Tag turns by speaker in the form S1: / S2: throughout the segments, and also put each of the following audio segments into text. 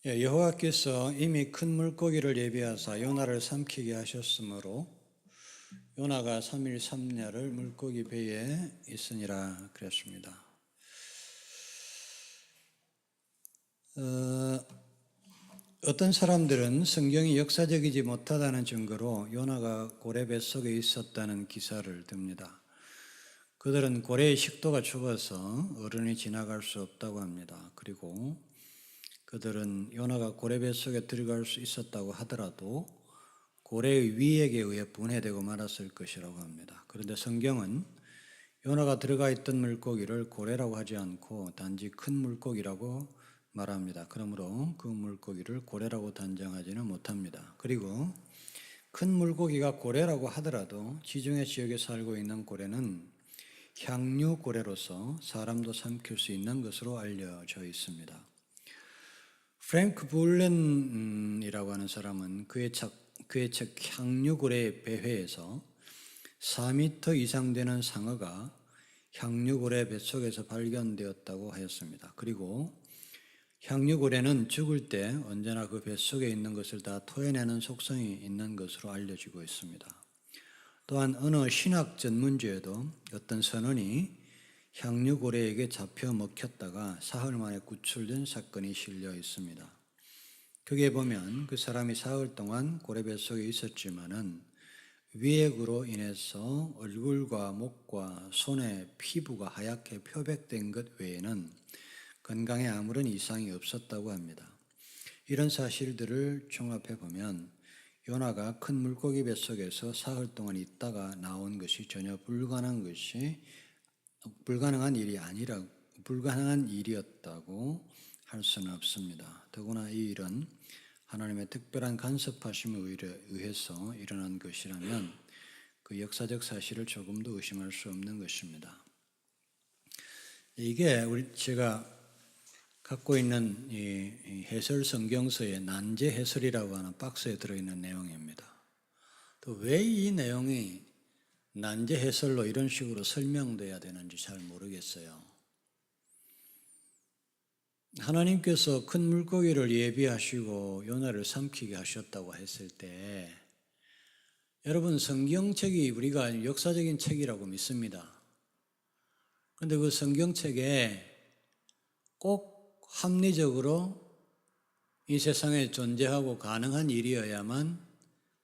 S1: 여호와께서 이미 큰 물고기를 예비하사 요나를 삼키게 하셨으므로 요나가 3일 3야를 물고기 배에 있으니라 그랬습니다. 어떤 사람들은 성경이 역사적이지 못하다는 증거로 요나가 고래 뱃속에 있었다는 기사를 듭니다. 그들은 고래의 식도가 좁아서 어른이 지나갈 수 없다고 합니다. 그리고 그들은 요나가 고래 뱃속에 들어갈 수 있었다고 하더라도 고래의 위액에 의해 분해되고 말았을 것이라고 합니다. 그런데 성경은 요나가 들어가 있던 물고기를 고래라고 하지 않고 단지 큰 물고기라고 말합니다. 그러므로 그 물고기를 고래라고 단정하지는 못합니다. 그리고 큰 물고기가 고래라고 하더라도 지중해 지역에 살고 있는 고래는 향유고래로서 사람도 삼킬 수 있는 것으로 알려져 있습니다. 프랭크 불렌이라고 하는 사람은 그의 책 향유고래의 배회에서 4m 이상 되는 상어가 향유고래 뱃속에서 발견되었다고 하였습니다. 그리고 향유고래는 죽을 때 언제나 그 뱃속에 있는 것을 다 토해내는 속성이 있는 것으로 알려지고 있습니다. 또한 어느 신학 전문지에도 어떤 선원이 향유고래에게 잡혀 먹혔다가 사흘 만에 구출된 사건이 실려 있습니다. 거기에 보면 그 사람이 사흘 동안 고래 뱃속에 있었지만은 위액으로 인해서 얼굴과 목과 손의 피부가 하얗게 표백된 것 외에는 건강에 아무런 이상이 없었다고 합니다. 이런 사실들을 종합해 보면 요나가 큰 물고기 뱃속에서 사흘 동안 있다가 나온 것이 전혀 불가능한 일이었다고 할 수는 없습니다. 더구나 이 일은 하나님의 특별한 간섭하심에 의해서 일어난 것이라면 그 역사적 사실을 조금도 의심할 수 없는 것입니다. 이게 제가 갖고 있는 이 해설 성경서의 난제 해설이라고 하는 박스에 들어있는 내용입니다. 또 왜 이 내용이 난제 해설로 이런 식으로 설명돼야 되는지 잘 모르겠어요. 하나님께서 큰 물고기를 예비하시고 요나를 삼키게 하셨다고 했을 때 여러분 성경책이 우리가 역사적인 책이라고 믿습니다. 그런데 그 성경책에 꼭 합리적으로 이 세상에 존재하고 가능한 일이어야만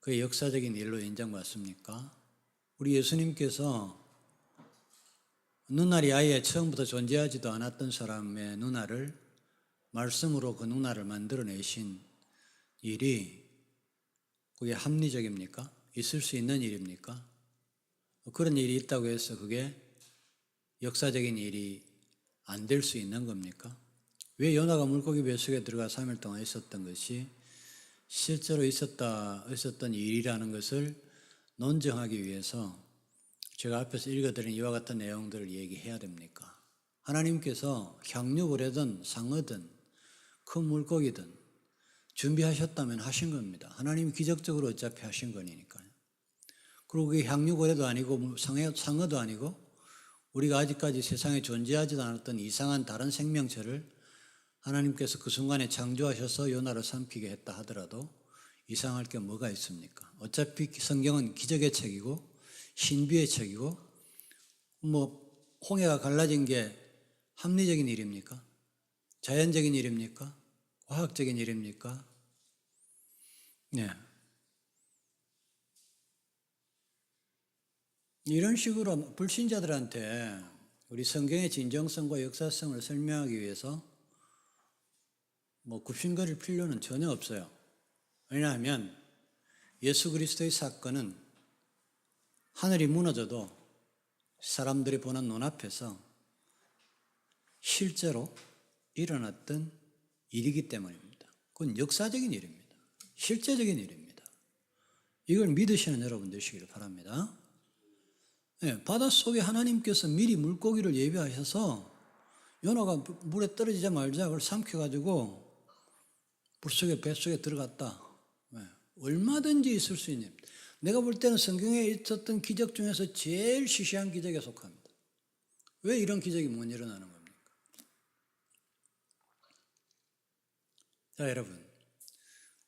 S1: 그 역사적인 일로 인정받습니까? 우리 예수님께서 누나리 아예 처음부터 존재하지도 않았던 사람의 누나를 말씀으로 그 누나를 만들어내신 일이 그게 합리적입니까? 있을 수 있는 일입니까? 그런 일이 있다고 해서 그게 역사적인 일이 안 될 수 있는 겁니까? 왜 요나가 물고기 뱃속에 들어가 3일 동안 있었던 것이 실제로 있었던 일이라는 것을 논증하기 위해서 제가 앞에서 읽어드린 이와 같은 내용들을 얘기해야 됩니까? 하나님께서 향유고래든 상어든 큰 물고기든 준비하셨다면 하신 겁니다. 하나님이 기적적으로 어차피 하신 거니까요. 그리고 그게 향유고래도 아니고 상어도 아니고 우리가 아직까지 세상에 존재하지도 않았던 이상한 다른 생명체를 하나님께서 그 순간에 창조하셔서 요나를 삼키게 했다 하더라도 이상할 게 뭐가 있습니까? 어차피 성경은 기적의 책이고 신비의 책이고 홍해가 갈라진 게 합리적인 일입니까? 자연적인 일입니까? 과학적인 일입니까? 네. 이런 식으로 불신자들한테 우리 성경의 진정성과 역사성을 설명하기 위해서 굽신거릴 필요는 전혀 없어요. 왜냐하면 예수 그리스도의 사건은 하늘이 무너져도 사람들이 보는 눈앞에서 실제로 일어났던 일이기 때문입니다. 그건 역사적인 일입니다. 실제적인 일입니다. 이걸 믿으시는 여러분 되시기를 바랍니다. 네, 바닷속에 하나님께서 미리 물고기를 예비하셔서 요나가 물에 떨어지자마자 그걸 삼켜가지고 뱃속에 들어갔다. 네, 얼마든지 있을 수 있는 일입니다. 내가 볼 때는 성경에 있었던 기적 중에서 제일 시시한 기적에 속합니다. 왜 이런 기적이 못 일어나는 겁니까? 자, 여러분,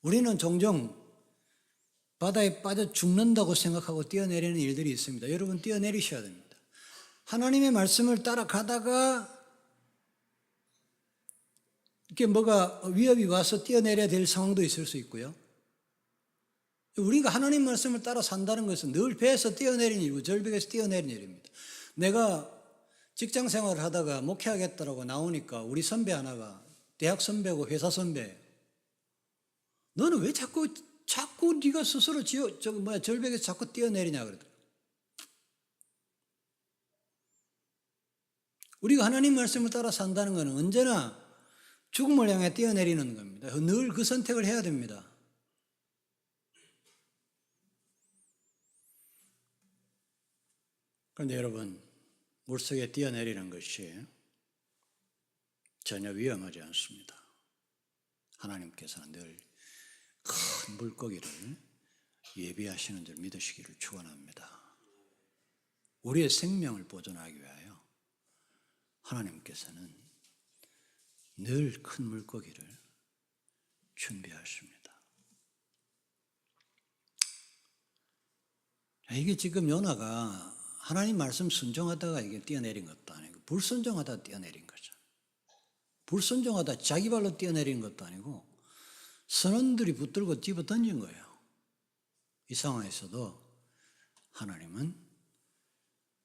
S1: 우리는 종종 바다에 빠져 죽는다고 생각하고 뛰어내리는 일들이 있습니다. 여러분, 뛰어내리셔야 됩니다. 하나님의 말씀을 따라가다가 이렇게 뭐가 위협이 와서 뛰어내려야 될 상황도 있을 수 있고요. 우리가 하나님 말씀을 따라 산다는 것은 늘 배에서 뛰어내리는 일이고 절벽에서 뛰어내리는 일입니다. 내가 직장 생활을 하다가 목회하겠다라고 나오니까 우리 선배 하나가 대학 선배고 회사 선배예요. 너는 왜 자꾸 네가 스스로 절벽에서 자꾸 뛰어내리냐 그러더라고요. 우리가 하나님 말씀을 따라 산다는 것은 언제나 죽음을 향해 뛰어내리는 겁니다. 늘 그 선택을 해야 됩니다. 그런데 여러분, 물속에 뛰어내리는 것이 전혀 위험하지 않습니다. 하나님께서는 늘 큰 물고기를 예비하시는 줄 믿으시기를 축원합니다. 우리의 생명을 보존하기 위하여 하나님께서는 늘 큰 물고기를 준비하십니다. 이게 지금 요나가 하나님 말씀 순종하다가 이게 뛰어내린 것도 아니고 불순종하다 뛰어내린 거죠. 불순종하다 자기 발로 뛰어내린 것도 아니고 선원들이 붙들고 집어 던진 거예요. 이 상황에서도 하나님은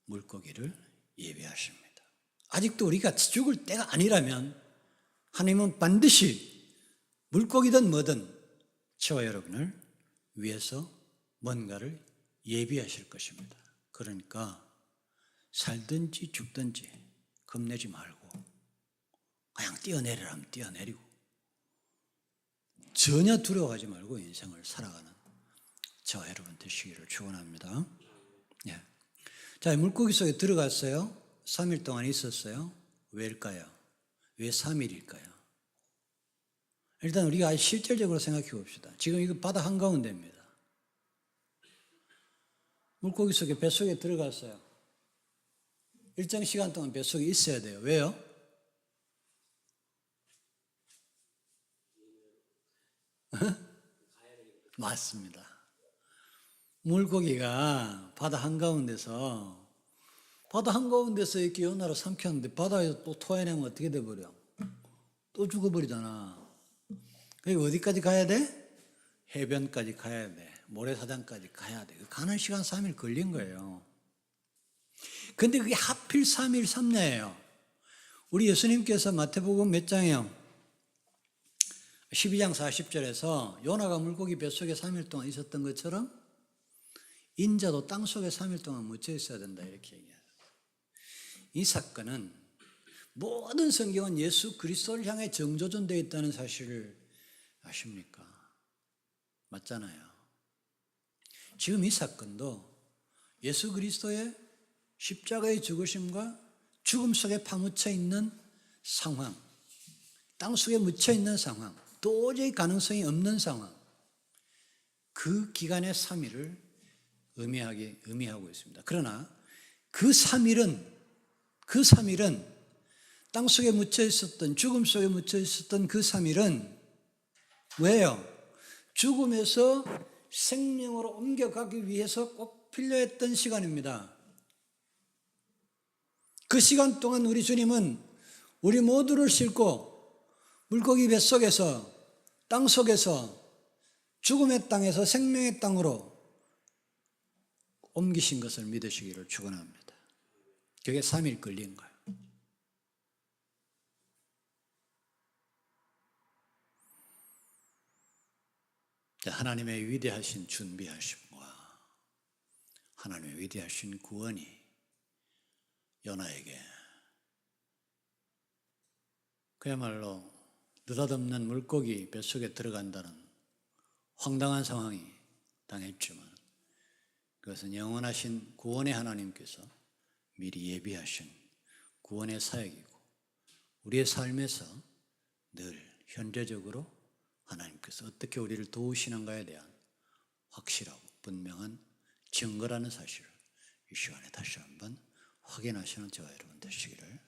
S1: 물고기를 예비하십니다. 아직도 우리가 죽을 때가 아니라면 하나님은 반드시 물고기든 뭐든 저와 여러분을 위해서 뭔가를 예비하실 것입니다. 그러니까 살든지 죽든지 겁내지 말고 그냥 뛰어내리라면 뛰어내리고 전혀 두려워하지 말고 인생을 살아가는 저와 여러분 되시기를 축원합니다. 예. 자, 물고기 속에 들어갔어요. 3일 동안 있었어요. 왜일까요? 왜 3일일까요? 일단 우리가 아주 실질적으로 생각해 봅시다. 지금 이거 바다 한가운데입니다. 물고기 속에 뱃속에 들어갔어요. 일정 시간 동안 뱃속에 있어야 돼요. 왜요? 맞습니다. 물고기가 바다 한가운데서 이렇게 요나를 삼켰는데 바다에서 또 토해내면 어떻게 돼버려? 또 죽어버리잖아. 그리고 어디까지 가야 돼? 해변까지 가야 돼. 모래사장까지 가야 돼. 가는 시간 3일 걸린 거예요. 근데 그게 하필 3일 3야예요. 우리 예수님께서 마태복음 몇 장이요? 12장 40절에서 요나가 물고기 뱃속에 3일 동안 있었던 것처럼 인자도 땅속에 3일 동안 묻혀 있어야 된다 이렇게 얘기해요. 이 사건은 모든 성경은 예수 그리스도를 향해 정조준되어 있다는 사실을 아십니까? 맞잖아요. 지금 이 사건도 예수 그리스도의 십자가의 죽으심과 죽음 속에 파묻혀 있는 상황, 땅속에 묻혀 있는 상황, 도저히 가능성이 없는 상황, 그 기간의 3일을 의미하고 있습니다. 그러나 그 3일은 땅속에 묻혀 있었던, 죽음 속에 묻혀 있었던 그 3일은 왜요? 죽음에서 생명으로 옮겨가기 위해서 꼭 필요했던 시간입니다. 그 시간 동안 우리 주님은 우리 모두를 싣고 물고기 뱃속에서 땅속에서 죽음의 땅에서 생명의 땅으로 옮기신 것을 믿으시기를 축원합니다. 그게 3일 걸린 거예요. 하나님의 위대하신 준비하심과 하나님의 위대하신 구원이 요나에게 그야말로 느닷없는 물고기 뱃속에 들어간다는 황당한 상황이 당했지만 그것은 영원하신 구원의 하나님께서 미리 예비하신 구원의 사역이고 우리의 삶에서 늘 현재적으로 하나님께서 어떻게 우리를 도우시는가에 대한 확실하고 분명한 증거라는 사실을 이 시간에 다시 한번 확인하시는 저와 여러분 되시기를